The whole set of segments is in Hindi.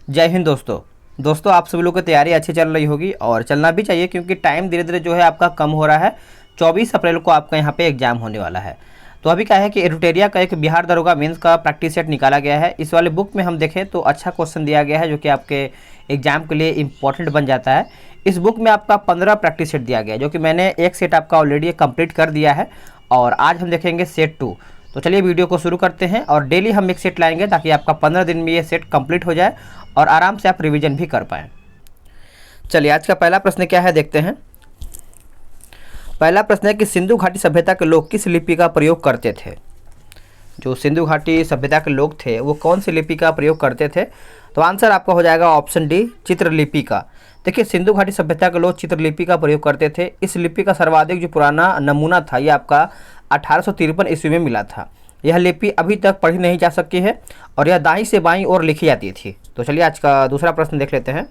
जय हिंद दोस्तों आप सभी लोगों की तैयारी अच्छी चल रही होगी और चलना भी चाहिए, क्योंकि टाइम धीरे धीरे जो है आपका कम हो रहा है। 24 अप्रैल को आपका यहाँ पे एग्जाम होने वाला है। तो अभी क्या है कि एडुटेरिया का एक बिहार दरोगा मेंस का प्रैक्टिस सेट निकाला गया है। इस वाले बुक में हम देखें तो अच्छा क्वेश्चन दिया गया है जो कि आपके एग्जाम के लिए इंपॉर्टेंट बन जाता है। इस बुक में आपका 15 प्रैक्टिस सेट दिया गया है, जो कि मैंने एक सेट आपका ऑलरेडी कंप्लीट कर दिया है और आज हम देखेंगे सेट 2। तो चलिए वीडियो को शुरू करते हैं और डेली हम एक सेट लाएंगे ताकि आपका 15 दिन में ये सेट कंप्लीट हो जाए और आराम से आप रिवीजन भी कर पाएँ। चलिए आज का पहला प्रश्न क्या है देखते हैं। पहला प्रश्न है कि सिंधु घाटी सभ्यता के लोग किस लिपि का प्रयोग करते थे। जो सिंधु घाटी सभ्यता के लोग थे वो कौन सी लिपि का प्रयोग करते थे। तो आंसर आपका हो जाएगा ऑप्शन डी, चित्रलिपि का। देखिए सिंधु घाटी सभ्यता के लोग चित्रलिपि का प्रयोग करते थे। इस लिपि का सर्वाधिक जो पुराना नमूना था ये आपका 1853 ईस्वी में मिला था। यह लिपि अभी तक पढ़ी नहीं जा सकी है और यह दाईं से बाईं ओर लिखी जाती थी। तो चलिए आज का दूसरा प्रश्न देख लेते हैं।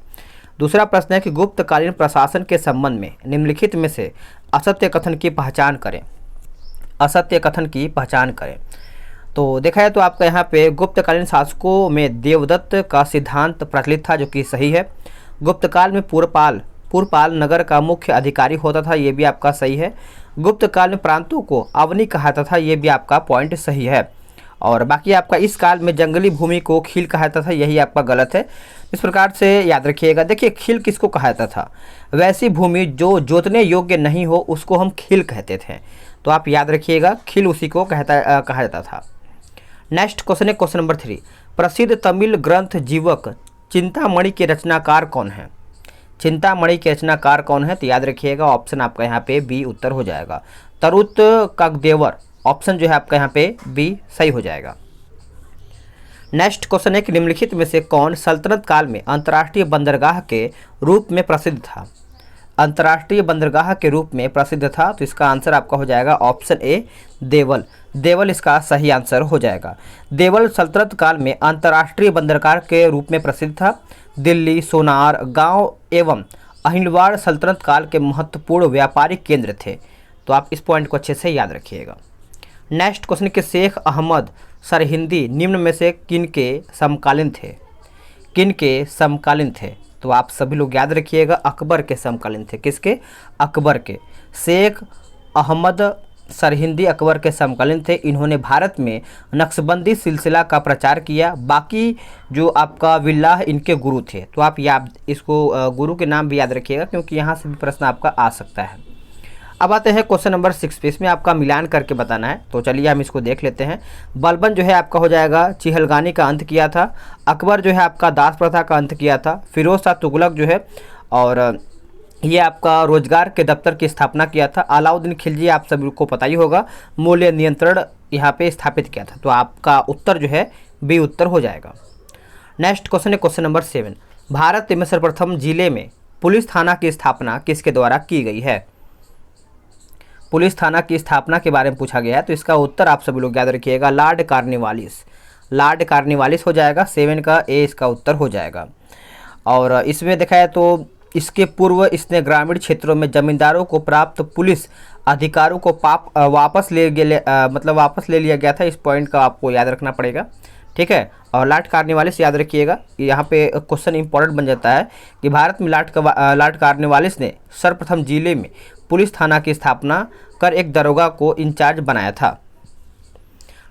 दूसरा प्रश्न है कि गुप्तकालीन प्रशासन के संबंध में निम्नलिखित में से असत्य कथन की पहचान करें। असत्य कथन की पहचान करें। तो देखा है तो आपका यहाँ पे गुप्तकालीन शासकों में देवदत्त का सिद्धांत प्रचलित था, जो कि सही है। गुप्तकाल में पुरपाल नगर का मुख्य अधिकारी होता था, ये भी आपका सही है। गुप्तकाल में प्रांतों को अवनी कहा जाता था, ये भी आपका पॉइंट सही है। और बाकी आपका इस काल में जंगली भूमि को खील कहा जाता था, यही आपका गलत है। इस प्रकार से याद रखिएगा। देखिए खील किसको कहा जाता था, वैसी भूमि जो जोतने योग्य नहीं हो उसको हम खील कहते थे। तो आप याद रखिएगा खील उसी को कहा जाता था। नेक्स्ट क्वेश्चन है क्वेश्चन नंबर 3। प्रसिद्ध तमिल ग्रंथ जीवक चिंतामणि के रचनाकार कौन है। चिंतामणि के रचनाकार कौन है। तो याद रखिएगा ऑप्शन आपका यहाँ पे बी उत्तर हो जाएगा। तरुत काकदेवर ऑप्शन जो है आपका यहाँ पे बी सही हो जाएगा। नेक्स्ट क्वेश्चन है कि निम्नलिखित में से कौन सल्तनत काल में अंतर्राष्ट्रीय बंदरगाह के रूप में प्रसिद्ध था। अंतर्राष्ट्रीय बंदरगाह के रूप में प्रसिद्ध था। तो इसका आंसर आपका हो जाएगा ऑप्शन ए, देवल। देवल इसका सही आंसर हो जाएगा। देवल सल्तनत काल में अंतर्राष्ट्रीय बंदरगाह के रूप में प्रसिद्ध था। दिल्ली, सोनार गांव एवं अहिलवाड़ सल्तनत काल के महत्वपूर्ण व्यापारिक केंद्र थे। तो आप इस पॉइंट को अच्छे से याद रखिएगा। नेक्स्ट क्वेश्चन के शेख अहमद सरहिंदी निम्न में से किन के समकालीन थे। किन के समकालीन थे। तो आप सभी लोग याद रखिएगा अकबर के समकालीन थे। किसके? अकबर के। शेख अहमद सरहिंदी अकबर के समकालीन थे। इन्होंने भारत में नक्शबंदी सिलसिला का प्रचार किया। बाकी जो आपका विल्लाह इनके गुरु थे। तो आप याद इसको गुरु के नाम भी याद रखिएगा, क्योंकि यहाँ से भी प्रश्न आपका आ सकता है। अब आते हैं क्वेश्चन नंबर 6 पे। इसमें आपका मिलान करके बताना है। तो चलिए हम इसको देख लेते हैं। बलबन जो है आपका हो जाएगा चिहलगानी का अंत किया था। अकबर जो है आपका दास प्रथा का अंत किया था। फिरोज शाह तुगलक जो है और ये आपका रोजगार के दफ्तर की स्थापना किया था। अलाउद्दीन खिलजी आप सभी को पता ही होगा मूल्य नियंत्रण यहाँ पे स्थापित किया था। तो आपका उत्तर जो है बी उत्तर हो जाएगा। नेक्स्ट क्वेश्चन है क्वेश्चन नंबर 7। भारत में सर्वप्रथम जिले में पुलिस थाना की स्थापना किसके द्वारा की गई है। पुलिस थाना की स्थापना के बारे में पूछा गया है। तो इसका उत्तर आप सभी लोग याद रखिएगा लॉर्ड कॉर्नवालिस। लॉर्ड कॉर्नवालिस हो जाएगा। 7 का ए इसका उत्तर हो जाएगा। और इसमें देखा है तो इसके पूर्व इसने ग्रामीण क्षेत्रों में जमींदारों को प्राप्त पुलिस अधिकारों को वापस ले लिया गया था। इस पॉइंट का आपको याद रखना पड़ेगा, ठीक है। और लॉर्ड कॉर्नवालिस याद रखिएगा। यहाँ पे क्वेश्चन इंपॉर्टेंट बन जाता है कि भारत में लॉर्ड कॉर्नवालिस ने सर्वप्रथम जिले में पुलिस थाना की स्थापना कर एक दरोगा को इंचार्ज बनाया था।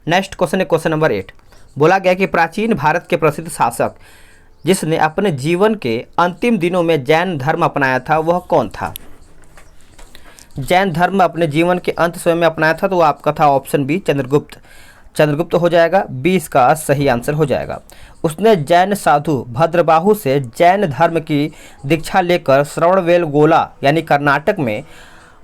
नेक्स्ट क्वेश्चन है क्वेश्चन नंबर 8। बोला गया कि प्राचीन भारत के प्रसिद्ध शासक जिसने अपने जीवन के अंतिम दिनों में जैन धर्म अपनाया था वह कौन था। जैन धर्म अपने जीवन के अंत समय में अपनाया था। तो आपका था ऑप्शन बी, चंद्रगुप्त। चंद्रगुप्त हो जाएगा। 20 का सही आंसर हो जाएगा। उसने जैन साधु भद्रबाहु से जैन धर्म की दीक्षा लेकर श्रवणबेलगोला यानी कर्नाटक में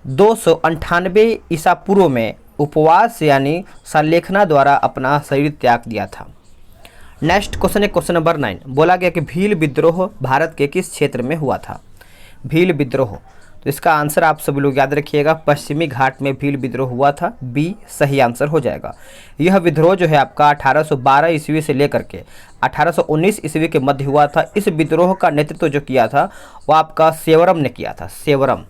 298 ईसा पूर्व में उपवास यानी संलेखना द्वारा अपना शरीर त्याग दिया था। नेक्स्ट क्वेश्चन है क्वेश्चन नंबर 9। बोला गया कि भील विद्रोह भारत के किस क्षेत्र में हुआ था। भील विद्रोह। तो इसका आंसर आप सभी लोग याद रखिएगा पश्चिमी घाट में भील विद्रोह हुआ था। बी सही आंसर हो जाएगा। यह विद्रोह जो है आपका 1812 ईस्वी से लेकर के 1819 ईस्वी के मध्य हुआ था। इस विद्रोह का नेतृत्व जो किया था वो आपका सेवरम ने किया था। सेवरम।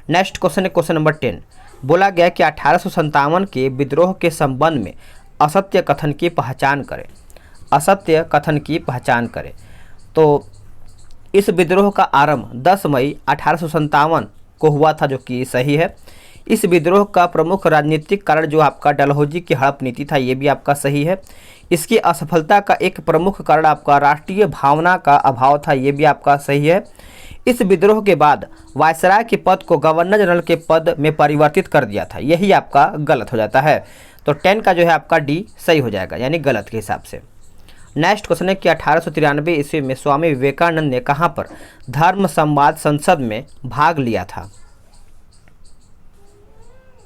नेक्स्ट क्वेश्चन है क्वेश्चन नंबर 10। बोला गया कि 1857 के विद्रोह के संबंध में असत्य कथन की पहचान करें। असत्य कथन की पहचान करें। तो इस विद्रोह का आरंभ 10 मई 1857 को हुआ था, जो कि सही है। इस विद्रोह का प्रमुख राजनीतिक कारण जो आपका डलहौजी की हड़प नीति था, ये भी आपका सही है। इसकी असफलता का एक प्रमुख कारण आपका राष्ट्रीय भावना का अभाव था, ये भी आपका सही है। इस विद्रोह के बाद वायसराय के पद को गवर्नर जनरल के पद में परिवर्तित कर दिया था, यही आपका गलत हो जाता है। तो 10 का जो है आपका डी सही हो जाएगा, यानी गलत के हिसाब से। नेक्स्ट क्वेश्चन है कि 1893 ईस्वी में स्वामी विवेकानंद ने कहाँ पर धर्म संवाद संसद में भाग लिया था?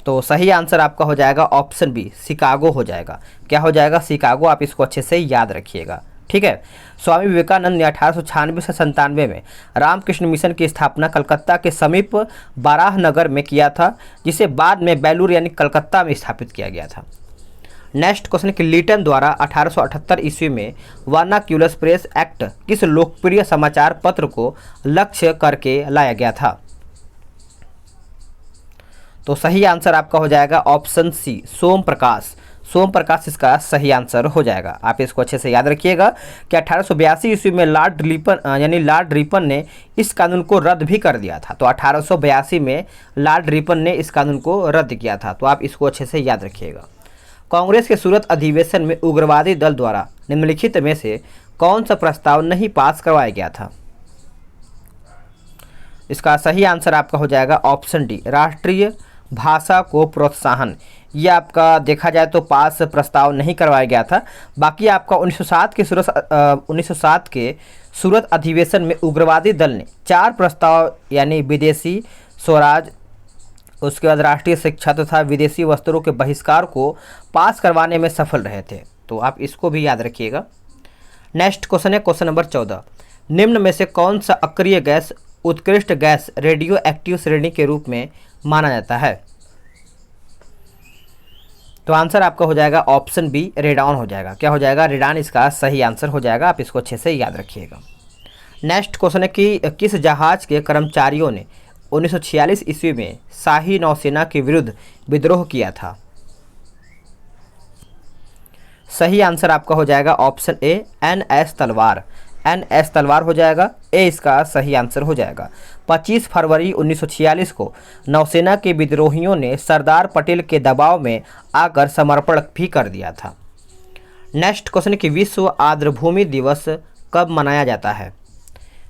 तो सही आंसर आपका हो जाएगा ऑप्शन बी, शिकागो हो जाएगा। क्या हो जाएगा? शिकागो। आप इसको अच्छे से याद रखिएगा, ठीक है। स्वामी विवेकानंद ने 1896 से 97 में रामकृष्ण मिशन की स्थापना कलकत्ता के समीप बाराहनगर में किया था, जिसे बाद में बेलूर यानी कलकत्ता में स्थापित किया गया था। नेक्स्ट क्वेश्चन कि लिटन द्वारा 1878 ईस्वी में वर्नाक्यूलर प्रेस एक्ट किस लोकप्रिय समाचार पत्र को लक्ष्य करके लाया गया था? तो सही आंसर आपका हो जाएगा ऑप्शन सी, सोम प्रकाश। सोम प्रकाश इसका सही आंसर हो जाएगा। आप इसको अच्छे से याद रखिएगा कि 1882 ईस्वी में लॉर्ड रिपन ने इस कानून को रद्द भी कर दिया था। तो 1882 में लॉर्ड रिपन ने इस कानून को रद्द किया था, तो आप इसको अच्छे से याद रखिएगा। कांग्रेस के सूरत अधिवेशन में उग्रवादी दल द्वारा निम्नलिखित में से कौन सा प्रस्ताव नहीं पास करवाया गया था? इसका सही आंसर आपका हो जाएगा ऑप्शन डी, राष्ट्रीय भाषा को प्रोत्साहन। ये आपका देखा जाए तो पास प्रस्ताव नहीं करवाया गया था। बाकी आपका 1907 के सूरत अधिवेशन में उग्रवादी दल ने 4 प्रस्ताव यानी विदेशी स्वराज, उसके बाद राष्ट्रीय शिक्षा तथा विदेशी वस्त्रों के बहिष्कार को पास करवाने में सफल रहे थे। तो आप इसको भी याद रखिएगा। नेक्स्ट क्वेश्चन है क्वेश्चन नंबर 14। निम्न में से कौन सा अक्रिय गैस उत्कृष्ट गैस रेडियो एक्टिव श्रेणी के रूप में माना जाता है? तो आंसर आपका हो जाएगा ऑप्शन बी, रेडॉन हो जाएगा। क्या हो जाएगा? रेडॉन इसका सही आंसर हो जाएगा। आप इसको अच्छे से याद रखिएगा। नेक्स्ट क्वेश्चन है कि किस जहाज के कर्मचारियों ने 1946 ईस्वी में शाही नौसेना के विरुद्ध विद्रोह किया था? सही आंसर आपका हो जाएगा ऑप्शन ए, NS तलवार। NS तलवार हो जाएगा। ए इसका सही आंसर हो जाएगा। 25 फरवरी 1946 को नौसेना के विद्रोहियों ने सरदार पटेल के दबाव में आकर समर्पण भी कर दिया था। नेक्स्ट क्वेश्चन कि विश्व आर्द्रभूमि दिवस कब मनाया जाता है?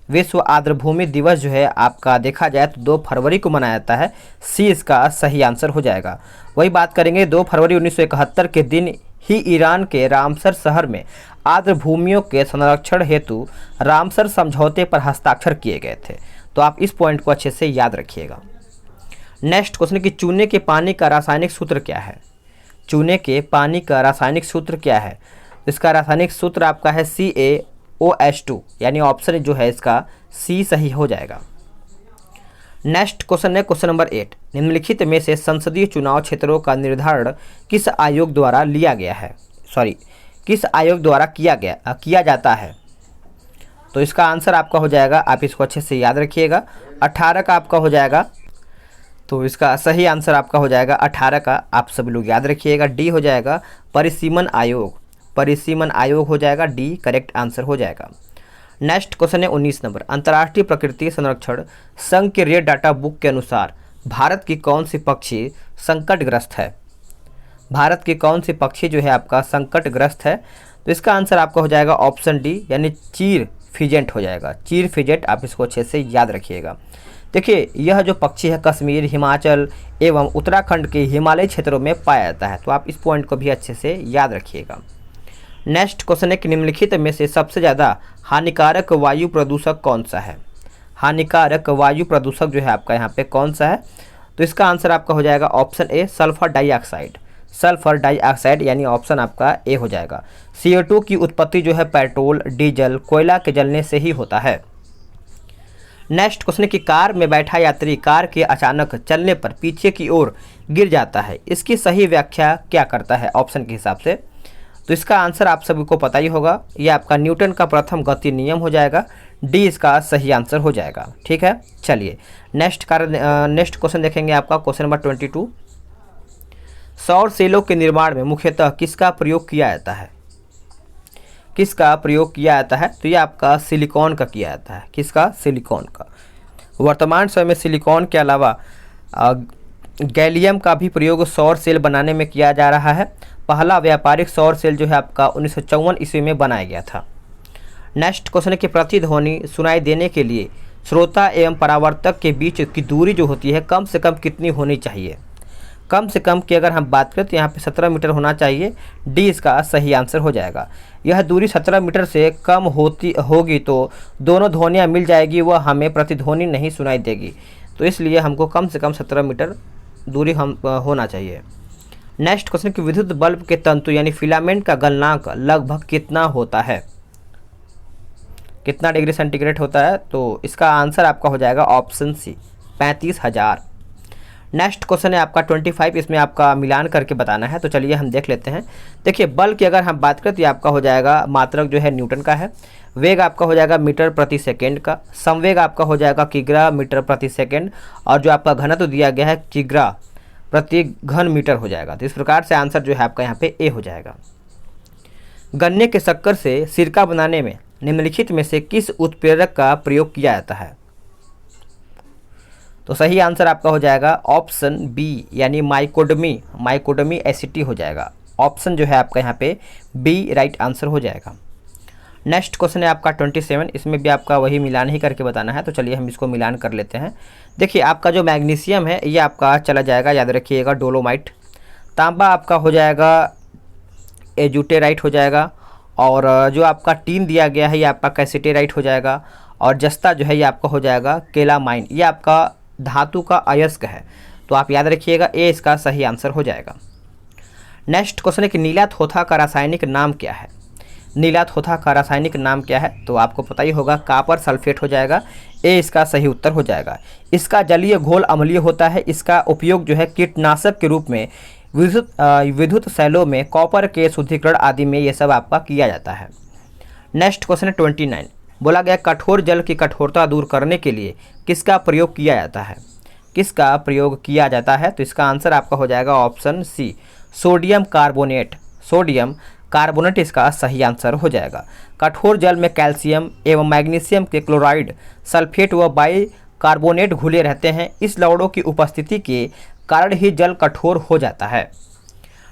विश्व आर्द्रभूमि दिवस जो है आपका देखा जाए तो 2 फरवरी को मनाया जाता है। सी इसका सही आंसर हो जाएगा। वही बात करेंगे 2 फरवरी 1971 के दिन ही ईरान के रामसर शहर में आर्द्रभूमियों के संरक्षण हेतु रामसर समझौते पर हस्ताक्षर किए गए थे। तो आप इस पॉइंट को अच्छे से याद रखिएगा। नेक्स्ट क्वेश्चन कि चूने के पानी का रासायनिक सूत्र क्या है? चूने के पानी का रासायनिक सूत्र क्या है? इसका रासायनिक सूत्र आपका है CaOH2, यानी ऑप्शन जो है इसका सी सही हो जाएगा। नेक्स्ट क्वेश्चन है क्वेश्चन नंबर 8। निम्नलिखित में से संसदीय चुनाव क्षेत्रों का निर्धारण किस आयोग द्वारा किया जाता है? तो इसका आंसर आपका हो जाएगा, आप इसको अच्छे से याद रखिएगा, 18 का आपका हो जाएगा। तो इसका सही आंसर आपका हो जाएगा 18 का। आप सभी लोग याद रखिएगा। डी हो जाएगा परिसीमन आयोग। परिसीमन आयोग हो जाएगा, डी करेक्ट आंसर हो जाएगा। नेक्स्ट क्वेश्चन है 19 नंबर। अंतर्राष्ट्रीय प्रकृति संरक्षण संघ के रेड डाटा बुक के अनुसार भारत की कौन सी पक्षी संकटग्रस्त है? भारत की कौन सी पक्षी जो है आपका संकटग्रस्त है? तो इसका आंसर आपका हो जाएगा ऑप्शन डी, यानी चीर फिजेंट हो जाएगा। चीर फिजेंट, आप इसको अच्छे से याद रखिएगा। देखिए यह जो पक्षी है कश्मीर, हिमाचल एवं उत्तराखंड के हिमालयी क्षेत्रों में पाया जाता है। तो आप इस पॉइंट को भी अच्छे से याद रखिएगा। नेक्स्ट क्वेश्चन है कि निम्नलिखित में से सबसे ज़्यादा हानिकारक वायु प्रदूषक कौन सा है? हानिकारक वायु प्रदूषक जो है आपका यहाँ पे कौन सा है? तो इसका आंसर आपका हो जाएगा option A, sulphur dioxide. Sulphur dioxide यानी ऑप्शन आपका ए हो जाएगा। CO2 की उत्पत्ति जो है पेट्रोल, डीजल, कोयला के जलने से ही होता है। नेक्स्ट क्वेश्चन है कि कार में बैठा यात्री कार के अचानक चलने पर पीछे की ओर गिर जाता है, इसकी सही व्याख्या क्या करता है ऑप्शन के हिसाब से? तो इसका आंसर आप सभी को पता ही होगा, यह आपका न्यूटन का प्रथम गति नियम हो जाएगा। डी इसका सही आंसर हो जाएगा। ठीक है, चलिए नेक्स्ट क्वेश्चन देखेंगे आपका क्वेश्चन नंबर 22। सौर सेलों के निर्माण में मुख्यतः किसका प्रयोग किया जाता है? किसका प्रयोग किया जाता है? तो ये आपका सिलिकॉन का किया जाता है। किसका? सिलिकॉन का। वर्तमान समय में सिलिकॉन के अलावा गैलियम का भी प्रयोग सौर सेल बनाने में किया जा रहा है। पहला व्यापारिक सौर सेल जो है आपका 1954 ईस्वी में बनाया गया था। नेक्स्ट क्वेश्चन है कि प्रतिध्वनि सुनाई देने के लिए श्रोता एवं परावर्तक के बीच की दूरी जो होती है कम से कम कितनी होनी चाहिए? कम से कम की अगर हम बात करें तो यहाँ पे 17 मीटर होना चाहिए। डी इसका सही आंसर हो जाएगा। यह दूरी 17 मीटर से कम होगी तो दोनों ध्वनियाँ मिल जाएगी, वह हमें प्रतिध्वनि नहीं सुनाई देगी। तो इसलिए हमको कम से कम 17 मीटर दूरी होना चाहिए। नेक्स्ट क्वेश्चन कि विद्युत बल्ब के तंतु यानी फिलामेंट का गलनांक लगभग कितना होता है? कितना डिग्री सेंटीग्रेड होता है? तो इसका आंसर आपका हो जाएगा ऑप्शन सी, 35,000। नेक्स्ट क्वेश्चन है आपका 25, इसमें आपका मिलान करके बताना है। तो चलिए हम देख लेते हैं। देखिए बल की अगर हम बात करें तो ये आपका हो जाएगा, मात्रक जो है न्यूटन का है। वेग आपका हो जाएगा मीटर प्रति सेकेंड का। संवेग आपका हो जाएगा किग्रा मीटर प्रति सेकेंड, और जो आपका घनत्व दिया गया है किग्रा प्रति घन मीटर हो जाएगा। तो इस प्रकार से आंसर जो है आपका यहाँ पे ए हो जाएगा। गन्ने के शक्कर से सिरका बनाने में निम्नलिखित में से किस उत्प्रेरक का प्रयोग किया जाता है? तो सही आंसर आपका हो जाएगा ऑप्शन बी, यानी माइकोडमी एसिटी हो जाएगा। ऑप्शन जो है आपका यहाँ पे बी राइट आंसर हो जाएगा। नेक्स्ट क्वेश्चन है आपका 27, इसमें भी आपका वही मिलान ही करके बताना है। तो चलिए हम इसको मिलान कर लेते हैं। देखिए आपका जो मैग्नीशियम है ये आपका चला जाएगा, याद रखिएगा, डोलोमाइट। तांबा आपका हो जाएगा एजुटेराइट हो जाएगा, और जो आपका टीन दिया गया है ये आपका कैसिटेराइट हो जाएगा, और जस्ता जो है ये आपका हो जाएगा केलामाइन। ये आपका धातु का अयस्क है। तो आप याद रखिएगा ए इसका सही आंसर हो जाएगा। नेक्स्ट क्वेश्चन है कि नीला थोथा का रासायनिक नाम क्या है? नीला थोथा का रासायनिक नाम क्या है? तो आपको पता ही होगा, कापर सल्फेट हो जाएगा। ए इसका सही उत्तर हो जाएगा। इसका जलीय घोल अम्लीय होता है। इसका उपयोग जो है कीटनाशक के रूप में विद्युत सेलों में कॉपर के शुद्धिकरण आदि में ये सब आपका किया जाता है। नेक्स्ट क्वेश्चन है 29, बोला गया कठोर जल की कठोरता दूर करने के लिए किसका प्रयोग किया जाता है? किसका प्रयोग किया जाता है? तो इसका आंसर आपका हो जाएगा option C, sodium carbonate. Sodium carbonate इसका सही आंसर हो जाएगा। कठोर जल में कैल्शियम एवं मैग्नीशियम के क्लोराइड, सल्फेट व बाइकार्बोनेट घुले रहते हैं। इस लवणों की उपस्थिति के कारण ही जल कठोर हो जाता है।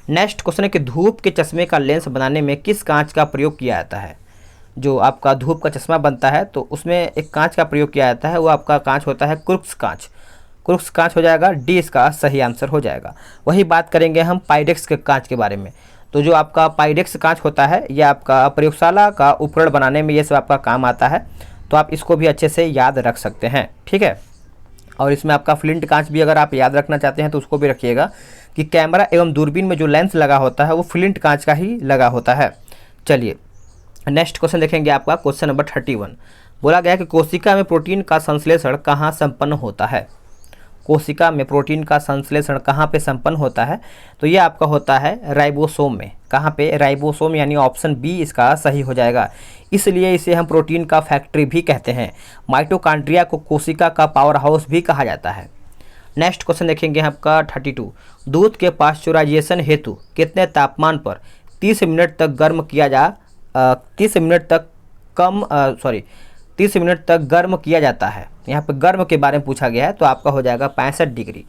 नेक्स्ट क्वेश्चन है कि धूप के चश्मे का लेंस बनाने में किस कांच का प्रयोग किया जाता है? जो आपका धूप का चश्मा बनता है तो उसमें एक कांच का प्रयोग किया जाता है, वो आपका कांच होता है क्रुक्स कांच। क्रुक्स कांच हो जाएगा। डी इसका सही आंसर हो जाएगा। वही बात करेंगे हम पाइरेक्स के कांच के बारे में। तो जो आपका पाइरेक्स कांच होता है ये आपका प्रयोगशाला का उपकरण बनाने में ये सब आपका काम आता है। तो आप इसको भी अच्छे से याद रख सकते हैं, ठीक है। और इसमें आपका फ्लिंट कांच भी अगर आप याद रखना चाहते हैं तो उसको भी रखिएगा कि कैमरा एवं दूरबीन में जो लेंस लगा होता है वो फ्लिंट कांच का ही लगा होता है। चलिए नेक्स्ट क्वेश्चन देखेंगे आपका क्वेश्चन नंबर 31। बोला गया कि कोशिका में प्रोटीन का संश्लेषण कहाँ संपन्न होता है? कोशिका में प्रोटीन का संश्लेषण कहाँ पे संपन्न होता है? तो ये आपका होता है राइबोसोम में। कहाँ पे? राइबोसोम, यानी ऑप्शन बी इसका सही हो जाएगा। इसलिए इसे हम प्रोटीन का फैक्ट्री भी कहते हैं। माइटोकॉन्ड्रिया को कोशिका का पावर हाउस भी कहा जाता है। नेक्स्ट क्वेश्चन देखेंगे आपका 32। दूध के पाश्चराइजेशन हेतु कितने तापमान पर 30 मिनट तक गर्म किया जा 30 मिनट तक गर्म किया जाता है? यहाँ पे गर्म के बारे में पूछा गया है। तो आपका हो जाएगा 65 डिग्री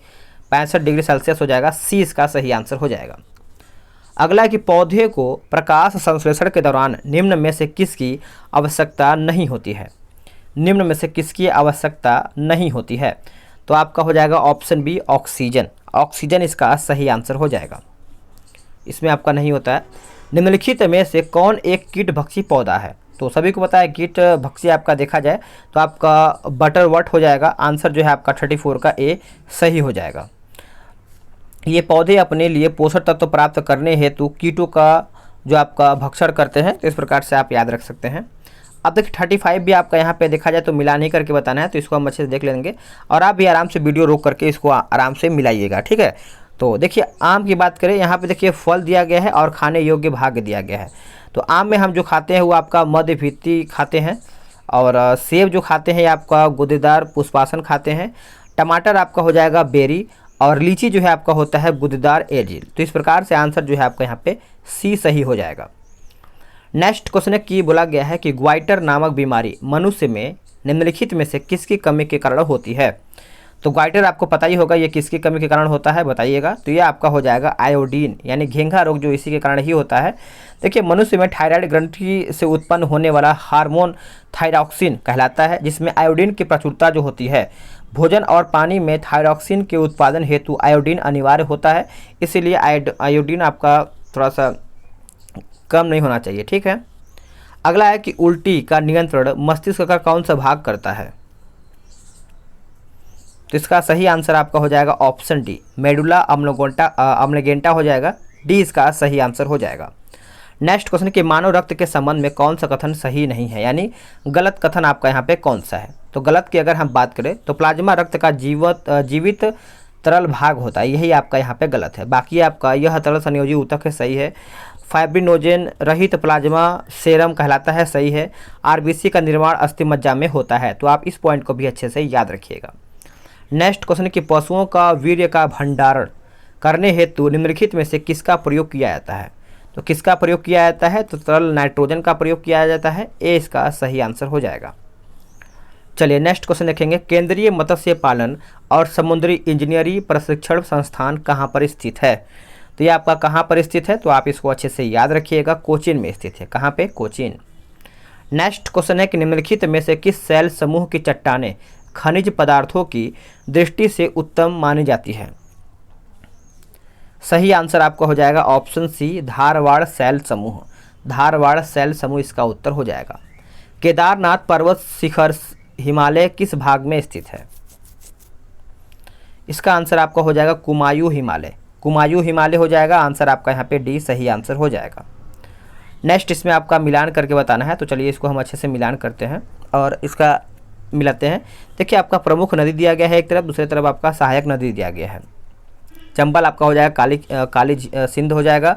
सेल्सियस हो जाएगा। सी इसका सही आंसर हो जाएगा। अगला कि पौधे को प्रकाश संश्लेषण के दौरान निम्न में से किसकी आवश्यकता नहीं होती है? निम्न में से किसकी आवश्यकता नहीं होती है? तो आपका हो जाएगा ऑप्शन बी, ऑक्सीजन। ऑक्सीजन इसका सही आंसर हो जाएगा। इसमें आपका नहीं होता है। निम्नलिखित में से कौन एक कीटभक्षी पौधा है? तो सभी को पता है कीटभक्षी आपका देखा जाए तो आपका बटरवर्ट हो जाएगा। आंसर जो है आपका 34 का ए सही हो जाएगा। ये पौधे अपने लिए पोषक तत्व प्राप्त करने हेतु कीटों का जो आपका भक्षण करते हैं। तो इस प्रकार से आप याद रख सकते हैं। अब देखिए 35 भी आपका यहाँ पे देखा जाए तो मिला नहीं करके बताना है। तो इसको हम अच्छे से देख लेंगे और आप भी आराम से वीडियो रोक करके इसको आराम से मिलाइएगा, ठीक है। तो देखिए आम की बात करें, यहाँ पे देखिए फल दिया गया है और खाने योग्य भाग दिया गया है। तो आम में हम जो खाते हैं वो आपका मध्य भित्ति खाते हैं, और सेब जो खाते हैं आपका गुदेदार पुष्पासन खाते हैं। टमाटर आपका हो जाएगा बेरी, और लीची जो है आपका होता है गुदेदार एजिल। तो इस प्रकार से आंसर जो है आपका यहाँ पे सी सही हो जाएगा। नेक्स्ट क्वेश्चन है कि बोला गया है कि ग्वाइटर नामक बीमारी मनुष्य में निम्नलिखित में से किसकी कमी के कारण होती है। तो ग्वाइटर आपको पता ही होगा ये किसकी कमी के कारण होता है, बताइएगा। तो ये आपका हो जाएगा आयोडीन, यानी घेंघा रोग जो इसी के कारण ही होता है। देखिए मनुष्य में थायराइड ग्रंथि से उत्पन्न होने वाला हार्मोन थायरॉक्सिन कहलाता है, जिसमें आयोडीन की प्रचुरता जो होती है। भोजन और पानी में थायरॉक्सिन के उत्पादन हेतु आयोडीन अनिवार्य होता है, इसीलिए आयोडीन आपका थोड़ा सा कम नहीं होना चाहिए, ठीक है। अगला है कि उल्टी का नियंत्रण मस्तिष्क का कौन सा भाग करता है। तो इसका सही आंसर आपका हो जाएगा ऑप्शन डी, मेडुला ऑब्लिगेंटा हो जाएगा, डी इसका सही आंसर हो जाएगा। नेक्स्ट क्वेश्चन कि मानव रक्त के संबंध में कौन सा कथन सही नहीं है, यानी गलत कथन आपका यहाँ पे कौन सा है। तो गलत की अगर हम बात करें तो प्लाज्मा रक्त का जीवित तरल भाग होता है, यही आपका यहाँ पे गलत है। बाकी आपका यह तरल संयोजी ऊतक है, सही है। फाइब्रिनोजेन रहित प्लाज्मा सेरम कहलाता है, सही है। आरबीसी का निर्माण अस्थि मज्जा में होता है, तो आप इस पॉइंट को भी अच्छे से याद रखिएगा। नेक्स्ट क्वेश्चन कि पशुओं का वीर्य का भंडारण करने हेतु निम्नलिखित में से किसका प्रयोग किया जाता है। तो किसका प्रयोग किया जाता है, तो तरल नाइट्रोजन का प्रयोग किया जाता है, ए इसका सही आंसर हो जाएगा। चलिए नेक्स्ट क्वेश्चन देखेंगे, केंद्रीय मत्स्य पालन और समुद्री इंजीनियरिंग प्रशिक्षण संस्थान कहाँ पर स्थित है। तो ये आपका कहाँ पर स्थित है, तो आप इसको अच्छे से याद रखिएगा, कोचीन में स्थित है। कहाँ पे, कोचीन। नेक्स्ट क्वेश्चन है कि निम्नलिखित में से किस सेल समूह की चट्टानें खनिज पदार्थों की दृष्टि से उत्तम मानी जाती है। सही आंसर आपका हो जाएगा ऑप्शन सी, धारवाड़ सेल समूह। धारवाड़ सेल समूह इसका उत्तर हो जाएगा। केदारनाथ पर्वत शिखर हिमालय किस भाग में स्थित है। इसका आंसर आपका हो जाएगा कुमायूं हिमालय। कुमायूं हिमालय हो जाएगा, आंसर आपका यहाँ पे डी सही आंसर हो जाएगा। नेक्स्ट इसमें आपका मिलान करके बताना है, तो चलिए इसको हम अच्छे से मिलान करते हैं और इसका मिलाते हैं। देखिए आपका प्रमुख नदी दिया गया है एक तरफ, दूसरी तरफ आपका सहायक नदी दिया गया है। चंबल आपका हो जाएगा काली सिंध हो जाएगा,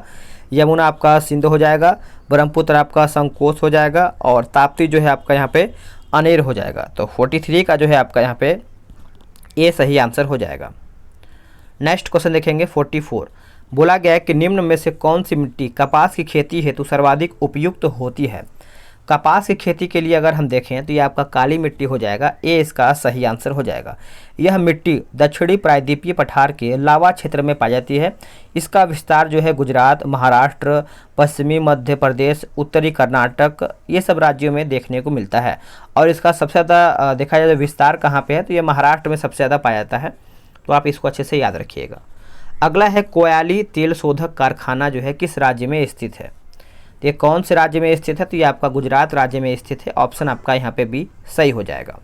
यमुना आपका सिंध हो जाएगा, ब्रह्मपुत्र आपका संकोच हो जाएगा और ताप्ती जो है आपका यहाँ पे अनेर हो जाएगा। तो 43 का जो है आपका यहाँ पे ये सही आंसर हो जाएगा। नेक्स्ट क्वेश्चन देखेंगे 44। बोला गया है कि निम्न में से कौन सी मिट्टी कपास की खेती हेतु सर्वाधिक उपयुक्त होती है। कपास की खेती के लिए अगर हम देखें तो ये आपका काली मिट्टी हो जाएगा, ए इसका सही आंसर हो जाएगा। यह मिट्टी दक्षिणी प्रायद्वीपीय पठार के लावा क्षेत्र में पाई जाती है। इसका विस्तार जो है गुजरात, महाराष्ट्र, पश्चिमी मध्य प्रदेश, उत्तरी कर्नाटक, ये सब राज्यों में देखने को मिलता है। और इसका सबसे ज़्यादा देखा जाए तो विस्तार कहाँ पे है, तो ये महाराष्ट्र में सबसे ज़्यादा पाया जाता है, तो आप इसको अच्छे से याद रखिएगा। अगला है कोयाली तेल शोधक कारखाना जो है किस राज्य में स्थित है। तो ये कौन से राज्य में स्थित है, तो ये आपका गुजरात राज्य में स्थित है, ऑप्शन आपका यहाँ पे भी सही हो जाएगा।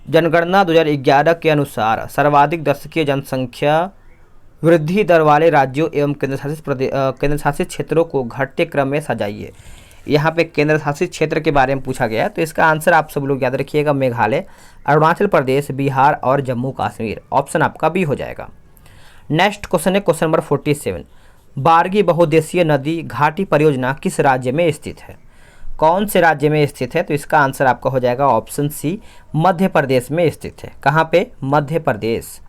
जनगणना 2011 के अनुसार सर्वाधिक दशकीय जनसंख्या वृद्धि दर वाले राज्यों एवं केंद्र शासित क्षेत्रों को घटते क्रम में सजाइए। यहाँ पे केंद्र शासित क्षेत्र के बारे में पूछा गया है, तो इसका आंसर आप सब लोग याद रखिएगा, मेघालय, अरुणाचल प्रदेश, बिहार और जम्मू कश्मीर, ऑप्शन आपका बी हो जाएगा। नेक्स्ट क्वेश्चन है क्वेश्चन नंबर 47। बारगी बहुउद्देशीय नदी घाटी परियोजना किस राज्य में स्थित है। कौन से राज्य में स्थित है, तो इसका आंसर आपका हो जाएगा ऑप्शन सी, मध्य प्रदेश में स्थित है। कहाँ पे, मध्य प्रदेश।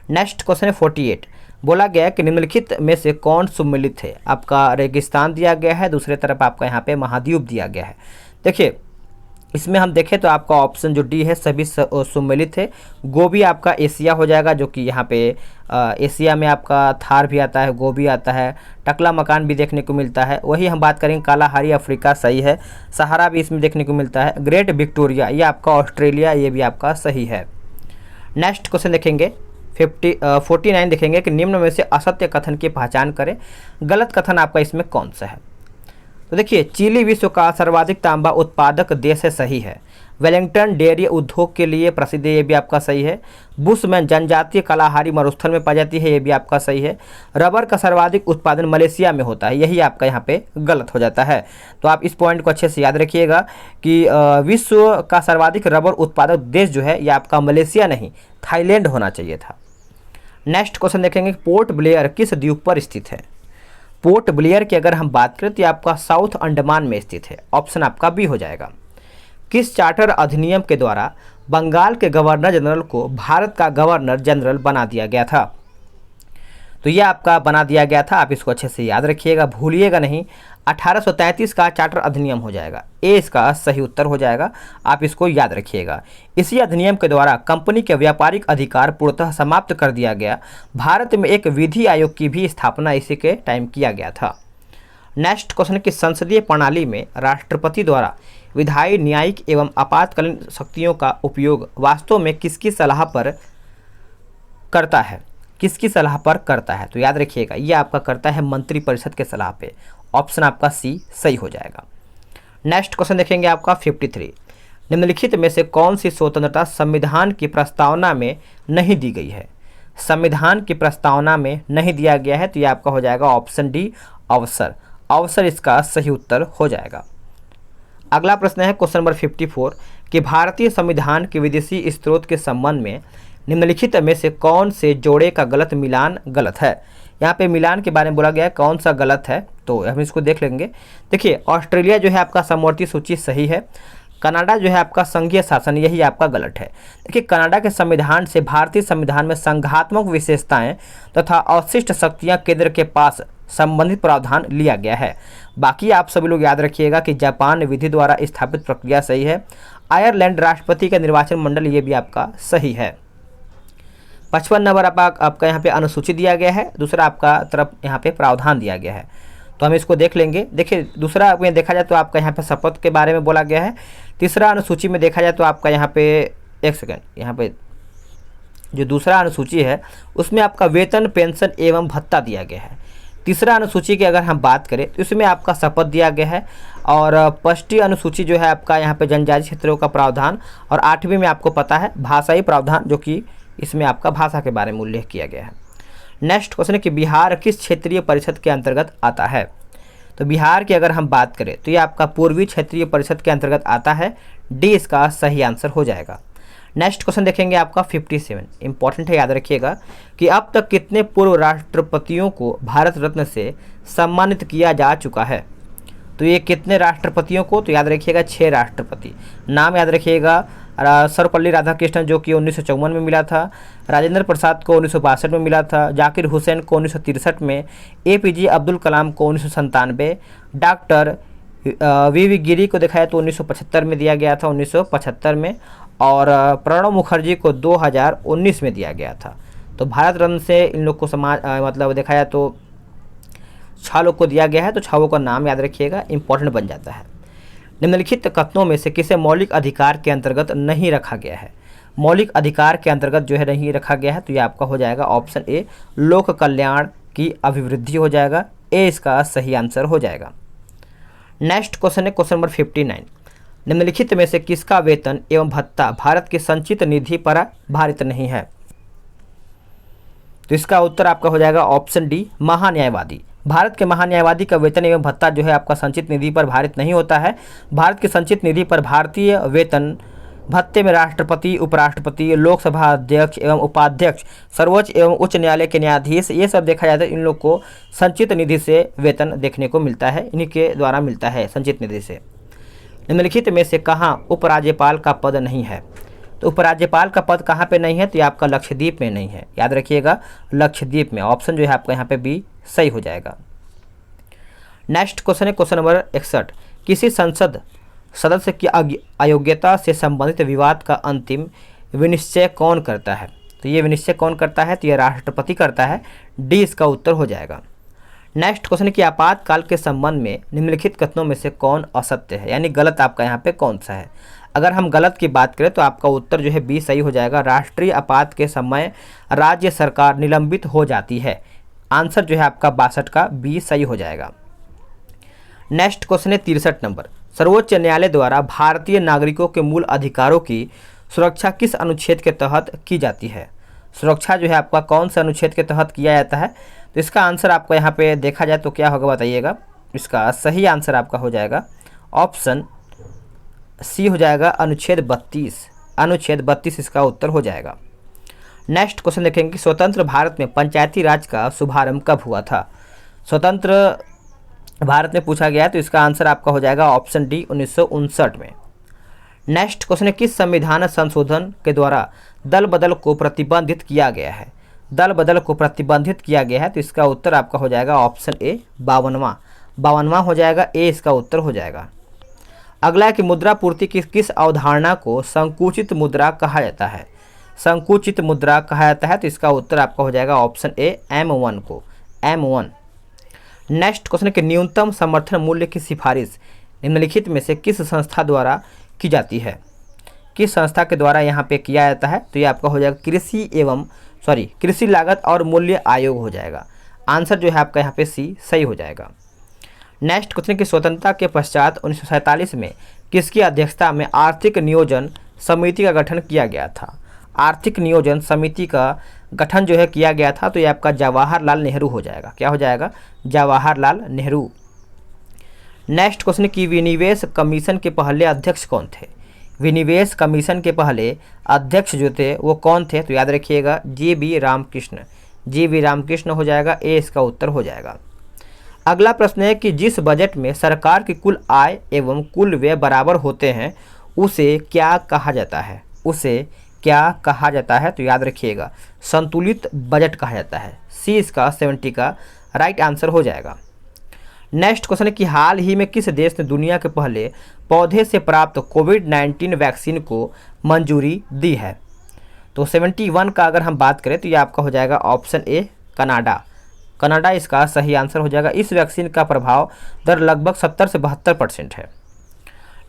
नेक्स्ट क्वेश्चन है 48। बोला गया है कि निम्नलिखित में से कौन सुम्मिलित है। आपका रेगिस्तान दिया गया है, दूसरी तरफ आपका यहाँ पे महाद्वीप दिया गया है। देखिए इसमें हम देखें तो आपका ऑप्शन जो डी है सभी सुम्मिलित है। गोबी आपका एशिया हो जाएगा, जो कि यहाँ पे एशिया में आपका थार भी आता है, गोबी आता है, टकला मकान भी देखने को मिलता है। वही हम बात करेंगे कालाहारी अफ्रीका, सही है। सहारा भी इसमें देखने को मिलता है। ग्रेट विक्टोरिया ये आपका ऑस्ट्रेलिया, ये भी आपका सही है। नेक्स्ट क्वेश्चन देखेंगे 49 देखेंगे कि निम्न में से असत्य कथन की पहचान करें। गलत कथन आपका इसमें कौन सा है। तो देखिए चिली विश्व का सर्वाधिक तांबा उत्पादक देश है, सही है। वेलिंगटन डेयरी उद्योग के लिए प्रसिद्ध है, ये भी आपका सही है। बुशमैन जनजातीय कालाहारी मरुस्थल में पाई जाती है, ये भी आपका सही है। रबर का सर्वाधिक उत्पादन मलेशिया में होता है, यही आपका यहाँ पे गलत हो जाता है। तो आप इस पॉइंट को अच्छे से याद रखिएगा कि विश्व का सर्वाधिक रबर उत्पादक देश जो है ये आपका मलेशिया नहीं थाईलैंड होना चाहिए था। नेक्स्ट क्वेश्चन देखेंगे पोर्ट ब्लेयर किस द्वीप पर स्थित है। पोर्ट ब्लेयर की अगर हम बात करें तो ये आपका साउथ अंडमान में स्थित है, ऑप्शन आपका बी हो जाएगा। किस चार्टर अधिनियम के द्वारा बंगाल के गवर्नर जनरल को भारत का गवर्नर जनरल बना दिया गया था। तो ये आपका बना दिया गया था, आप इसको अच्छे से याद रखिएगा, भूलिएगा नहीं। 1833 का चार्टर अधिनियम हो जाएगा, ए इसका सही उत्तर हो जाएगा, आप इसको याद रखिएगा। इसी अधिनियम के द्वारा कंपनी के व्यापारिक अधिकार पूर्णतः समाप्त कर दिया गया। भारत में एक विधि आयोग की भी स्थापना इसी के टाइम किया गया था। नेक्स्ट क्वेश्चन कि संसदीय प्रणाली में राष्ट्रपति द्वारा विधायी, न्यायिक एवं आपातकालीन शक्तियों का उपयोग वास्तव में किसकी सलाह पर करता है? किसकी सलाह पर करता है? तो याद रखिएगा, ये आपका करता है मंत्रिपरिषद के सलाह पे। ऑप्शन आपका सी सही हो जाएगा। नेक्स्ट क्वेश्चन देखेंगे आपका 53। निम्नलिखित में से कौन सी स्वतंत्रता संविधान की प्रस्तावना में नहीं दी गई है? संविधान की प्रस्तावना में नहीं दिया गया है, तो ये आपका हो जाएगा ऑप्शन डी अवसर। अवसर इसका सही उत्तर हो जाएगा। अगला प्रश्न है क्वेश्चन नंबर 54 कि भारतीय संविधान के विदेशी स्रोत के संबंध में निम्नलिखित में से कौन से जोड़े का गलत मिलान गलत है? यहाँ पे मिलान के बारे में बोला गया है, कौन सा गलत है, तो हम इसको देख लेंगे। देखिए, ऑस्ट्रेलिया जो है आपका समवर्ती सूची सही है। कनाडा जो है आपका संघीय शासन, यही आपका गलत है। देखिए, कनाडा के संविधान से भारतीय संविधान में संघात्मक विशेषताएं तथा अवशिष्ट शक्तियां केंद्र के पास संबंधित प्रावधान लिया गया है। बाकी आप सभी लोग याद रखिएगा कि जापान विधि द्वारा स्थापित प्रक्रिया सही है। आयरलैंड राष्ट्रपति का निर्वाचन मंडल, ये भी आपका सही है। 55 नंबर आपका यहाँ पे अनुसूची दिया गया है, दूसरा आपका तरफ यहाँ पे प्रावधान दिया गया है, तो हम इसको देख लेंगे। देखिए, दूसरा में देखा जाए तो आपका यहाँ पे शपथ के बारे में बोला गया है। तीसरा अनुसूची में देखा जाए तो आपका यहाँ पे एक सेकेंड, यहाँ पे जो दूसरा अनुसूची है उसमें आपका वेतन, पेंशन एवं भत्ता दिया गया है। तीसरा अनुसूची की अगर हम बात करें तो इसमें आपका शपथ दिया गया है। और 5वीं अनुसूची जो है आपका यहाँ पे जनजातीय क्षेत्रों का प्रावधान, और 8वीं में आपको पता है भाषाई प्रावधान, जो कि इसमें आपका भाषा के बारे में उल्लेख किया गया है। नेक्स्ट क्वेश्चन है कि बिहार किस क्षेत्रीय परिषद के अंतर्गत आता है? तो बिहार की अगर हम बात करें तो ये आपका पूर्वी क्षेत्रीय परिषद के अंतर्गत आता है, डी इसका सही आंसर हो जाएगा। नेक्स्ट क्वेश्चन देखेंगे आपका 57, इंपॉर्टेंट है, याद रखिएगा कि अब तक कितने पूर्व राष्ट्रपतियों को भारत रत्न से सम्मानित किया जा चुका है? तो ये कितने राष्ट्रपतियों को? तो याद रखिएगा 6 राष्ट्रपति। नाम याद रखिएगा, सर्वपल्ली राधाकृष्णन जो कि 1954 में मिला था, राजेंद्र प्रसाद को 1962 में मिला था, जाकिर हुसैन को 1963 में, APJ अब्दुल कलाम को 1997, डॉक्टर वी गिरी को दिखाया तो 1975 में दिया गया था, 1975 में, और प्रणब मुखर्जी को 2019 में दिया गया था। तो भारत रत्न से इन लोग को मतलब देखा जाए तो 6 लोग को दिया गया है, तो 6 का नाम याद रखिएगा, इंपॉर्टेंट बन जाता है। निम्नलिखित कथनों में से किसे मौलिक अधिकार के अंतर्गत नहीं रखा गया है? मौलिक अधिकार के अंतर्गत जो है नहीं रखा गया है, तो ये आपका हो जाएगा ऑप्शन ए लोक कल्याण की अभिवृद्धि हो जाएगा, ए इसका सही आंसर हो जाएगा। नेक्स्ट क्वेश्चन है क्वेश्चन नंबर 59। निम्नलिखित में से किसका वेतन एवं भत्ता भारत की संचित निधि पर आधारित नहीं है? तो इसका उत्तर आपका हो जाएगा ऑप्शन डी महान्यायवादी। भारत के महान्यायवादी का वेतन एवं भत्ता जो है आपका संचित निधि पर भारित नहीं होता है। भारत की संचित निधि पर भारतीय वेतन भत्ते में राष्ट्रपति, उपराष्ट्रपति, लोकसभा अध्यक्ष एवं उपाध्यक्ष, सर्वोच्च एवं उच्च न्यायालय के न्यायाधीश, ये सब देखा जाता है, इन लोग को संचित निधि से वेतन देखने को मिलता है, इन्हीं के द्वारा मिलता है संचित निधि से। निम्नलिखित में से कहाँ उपराज्यपाल का पद नहीं है? तो उपराज्यपाल का पद कहाँ पे नहीं है? तो ये आपका लक्षद्वीप में नहीं है, याद रखिएगा, लक्षद्वीप में। ऑप्शन जो है आपका यहाँ पे बी सही हो जाएगा। नेक्स्ट क्वेश्चन है क्वेश्चन नंबर 61। किसी संसद सदस्य की अयोग्यता से संबंधित विवाद का अंतिम विनिश्चय कौन करता है? तो ये विनिश्चय कौन करता है? तो ये राष्ट्रपति करता है, डी इसका उत्तर हो जाएगा। नेक्स्ट क्वेश्चन है कि आपातकाल के संबंध में निम्नलिखित कथनों में से कौन असत्य है, यानी गलत आपका यहाँ पे कौन सा है? अगर हम गलत की बात करें तो आपका उत्तर जो है बी सही हो जाएगा। राष्ट्रीय आपात के समय राज्य सरकार निलंबित हो जाती है। आंसर जो है आपका 62 का बी सही हो जाएगा। नेक्स्ट क्वेश्चन है 63 नंबर। सर्वोच्च न्यायालय द्वारा भारतीय नागरिकों के मूल अधिकारों की सुरक्षा किस अनुच्छेद के तहत की जाती है? सुरक्षा जो है आपका कौन से अनुच्छेद के तहत किया जाता है? तो इसका आंसर आपका यहाँ पे देखा जाए तो क्या होगा बताइएगा। इसका सही आंसर आपका हो जाएगा ऑप्शन सी हो जाएगा, अनुच्छेद 32। अनुच्छेद 32 इसका उत्तर हो जाएगा। नेक्स्ट क्वेश्चन देखेंगे कि स्वतंत्र भारत में पंचायती राज का शुभारंभ कब हुआ था? स्वतंत्र भारत में पूछा गया, तो इसका आंसर आपका हो जाएगा ऑप्शन डी 1959 में। नेक्स्ट क्वेश्चन है किस संविधान संशोधन के द्वारा दल बदल को प्रतिबंधित किया गया है? दल बदल को प्रतिबंधित किया गया है, तो इसका उत्तर आपका हो जाएगा ऑप्शन ए 52वां हो जाएगा, ए इसका उत्तर हो जाएगा। अगला है कि मुद्रा पूर्ति की किस अवधारणा को संकुचित मुद्रा कहा जाता है? संकुचित मुद्रा कहा जाता है, तो इसका उत्तर आपका हो जाएगा ऑप्शन ए M1 को, M1। नेक्स्ट क्वेश्चन है कि न्यूनतम समर्थन मूल्य की सिफारिश निम्नलिखित में से किस संस्था द्वारा की जाती है? किस संस्था के द्वारा यहाँ पे किया जाता है? तो ये आपका हो जाएगा कृषि लागत और मूल्य आयोग हो जाएगा। आंसर जो है आपका यहाँ पे सी सही हो जाएगा। नेक्स्ट क्वेश्चन की स्वतंत्रता के पश्चात 1947 में किसकी अध्यक्षता में आर्थिक नियोजन समिति का गठन किया गया था? आर्थिक नियोजन समिति का गठन जो है किया गया था, तो ये आपका जवाहरलाल नेहरू हो जाएगा। क्या हो जाएगा? जवाहरलाल नेहरू। नेक्स्ट क्वेश्चन की विनिवेश कमीशन के पहले अध्यक्ष कौन थे? विनिवेश कमीशन के पहले अध्यक्ष जो थे वो कौन थे? तो याद रखिएगा जी.वी. रामकृष्ण, जी.वी. रामकृष्ण हो जाएगा, ए इसका उत्तर हो जाएगा। अगला प्रश्न है कि जिस बजट में सरकार की कुल आय एवं कुल व्यय बराबर होते हैं उसे क्या कहा जाता है? उसे क्या कहा जाता है? तो याद रखिएगा संतुलित बजट कहा जाता है। सी इसका 70 का राइट आंसर हो जाएगा। नेक्स्ट क्वेश्चन है कि हाल ही में किस देश ने दुनिया के पहले पौधे से प्राप्त कोविड-19 वैक्सीन को मंजूरी दी है? तो 71 का अगर हम बात करें तो ये आपका हो जाएगा ऑप्शन ए कनाडा। कनाडा इसका सही आंसर हो जाएगा। इस वैक्सीन का प्रभाव दर लगभग 70 से 72% है।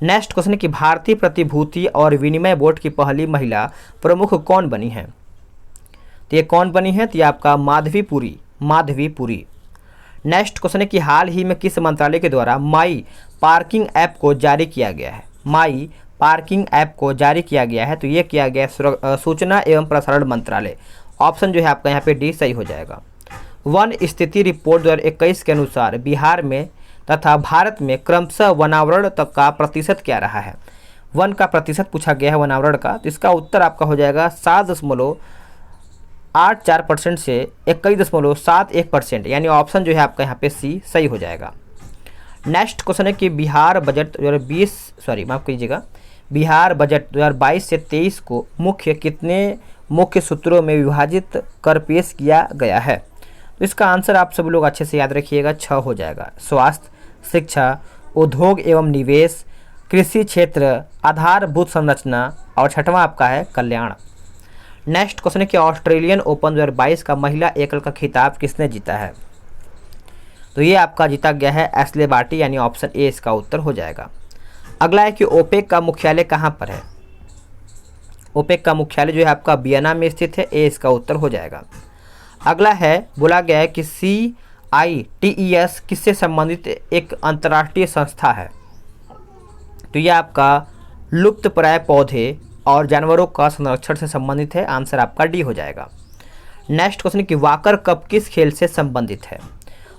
नेक्स्ट क्वेश्चन कि भारतीय प्रतिभूति और विनिमय बोर्ड की पहली महिला प्रमुख कौन बनी है? तो ये कौन बनी है? तो ये आपका माधवी पुरी। नेक्स्ट क्वेश्चन है कि हाल ही में किस मंत्रालय के द्वारा माई पार्किंग ऐप को जारी किया गया है? माई पार्किंग ऐप को जारी किया गया है, तो ये किया गया सूचना एवं प्रसारण मंत्रालय। ऑप्शन जो है आपका यहाँ पे डी सही हो जाएगा। वन स्थिति रिपोर्ट 2021 के अनुसार बिहार में तथा भारत में क्रमशः वनावरण तक का प्रतिशत क्या रहा है? वन का प्रतिशत पूछा गया है वनावरण का, तो इसका उत्तर आपका हो जाएगा 7.84% से 21.71%, यानी ऑप्शन जो है आपका यहाँ पे सी सही हो जाएगा। नेक्स्ट क्वेश्चन है कि बिहार बजट 2022 से 23 को कितने मुख्य सूत्रों में विभाजित कर पेश किया गया है? तो इसका आंसर आप सब लोग अच्छे से याद रखिएगा, 6 हो जाएगा। स्वास्थ्य, शिक्षा, उद्योग एवं निवेश, कृषि क्षेत्र, आधारभूत संरचना और छठवां आपका है कल्याण। नेक्स्ट क्वेश्चन है कि ऑस्ट्रेलियन ओपन 2022 का महिला एकल का खिताब किसने जीता है? तो ये आपका जीता गया है एशले बार्टी, यानी ऑप्शन ए इसका उत्तर हो जाएगा। अगला है कि ओपेक का मुख्यालय कहाँ पर है? ओपेक का मुख्यालय जो है आपका वियना में स्थित है, ए इसका उत्तर हो जाएगा। अगला है बोला गया है कि CITES किससे संबंधित एक अंतर्राष्ट्रीय संस्था है? तो ये आपका लुप्तप्राय पौधे और जानवरों का संरक्षण से संबंधित है। आंसर आपका डी हो जाएगा। नेक्स्ट क्वेश्चन कि वाकर कप किस खेल से संबंधित है?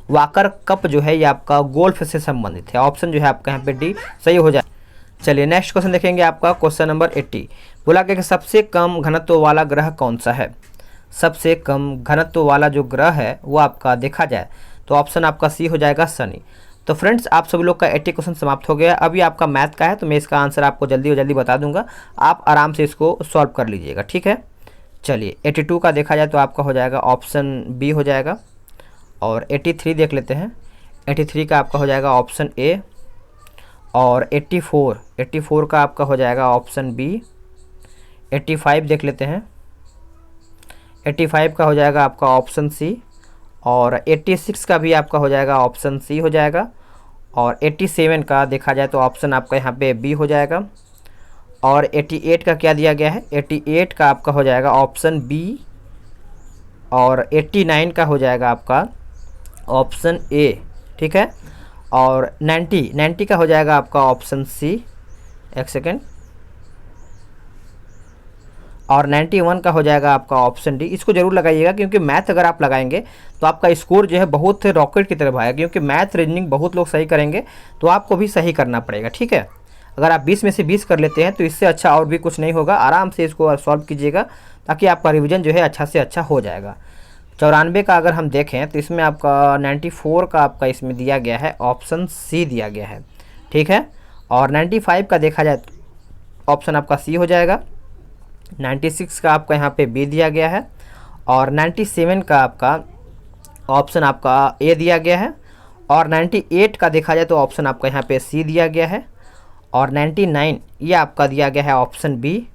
वाकर कप जो है ये आपका गोल्फ से संबंधित है। ऑप्शन जो है आपका यहाँ पे डी सही हो जाएगा। चलिए नेक्स्ट क्वेश्चन देखेंगे आपका क्वेश्चन नंबर 80। बोला गया कि सबसे कम घनत्व वाला ग्रह कौन सा है? सबसे कम घनत्व वाला जो ग्रह है वो आपका देखा जाए तो ऑप्शन आपका सी हो जाएगा शनि। तो फ्रेंड्स आप सभी लोग का 80 क्वेश्चन समाप्त हो गया। अभी आपका मैथ का है तो मैं इसका आंसर आपको जल्दी बता दूंगा, आप आराम से इसको सॉल्व कर लीजिएगा, ठीक है। चलिए 82 का देखा जाए तो आपका हो जाएगा ऑप्शन बी हो जाएगा। और 83 देख लेते हैं। 83 का आपका हो जाएगा ऑप्शन ए। और 84 का आपका हो जाएगा ऑप्शन बी। 85 देख लेते हैं। 85 का हो जाएगा आपका ऑप्शन सी। और 86 का भी आपका हो जाएगा ऑप्शन सी हो जाएगा। और 87 का देखा जाए तो ऑप्शन आपका यहाँ पे बी हो जाएगा। और 88 का क्या दिया गया है? 88 का आपका हो जाएगा ऑप्शन बी। और 89 का हो जाएगा आपका ऑप्शन ए, ठीक है। और 90 का हो जाएगा आपका ऑप्शन सी। एक सेकेंड। और 91 का हो जाएगा आपका ऑप्शन डी। इसको जरूर लगाइएगा क्योंकि मैथ अगर आप लगाएंगे तो आपका स्कोर जो है बहुत रॉकेट की तरफ आएगा, क्योंकि मैथ रीजनिंग बहुत लोग सही करेंगे तो आपको भी सही करना पड़ेगा, ठीक है। अगर आप 20 में से 20 कर लेते हैं तो इससे अच्छा और भी कुछ नहीं होगा। आराम से इसको सॉल्व कीजिएगा ताकि आपका रिविजन जो है अच्छा से अच्छा हो जाएगा। 94 का अगर हम देखें तो इसमें आपका 94 का आपका इसमें दिया गया है ऑप्शन सी दिया गया है, ठीक है। और 95 का देखा जाए तो ऑप्शन आपका सी हो जाएगा। 96 का आपका यहाँ पे बी दिया गया है। और 97 का आपका ऑप्शन आपका ए दिया गया है, और 98 का देखा जाए तो ऑप्शन आपका यहाँ पे सी दिया गया है, और 99 ये आपका दिया गया है ऑप्शन बी,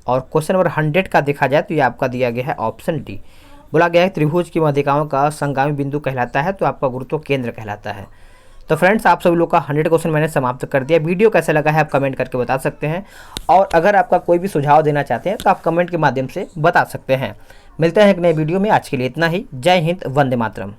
और क्वेश्चन नंबर 100 का देखा जाए तो ये आपका दिया गया है ऑप्शन डी। बोला गया है त्रिभुज की मध्यिकाओं का संगामी बिंदु कहलाता है तो आपका गुरुत्व केंद्र कहलाता है। तो फ्रेंड्स आप सभी लोग का 100 क्वेश्चन मैंने समाप्त कर दिया। वीडियो कैसा लगा है आप कमेंट करके बता सकते हैं, और अगर आपका कोई भी सुझाव देना चाहते हैं तो आप कमेंट के माध्यम से बता सकते हैं। मिलते हैं एक नए वीडियो में, आज के लिए इतना ही। जय हिंद, वंदे मातरम।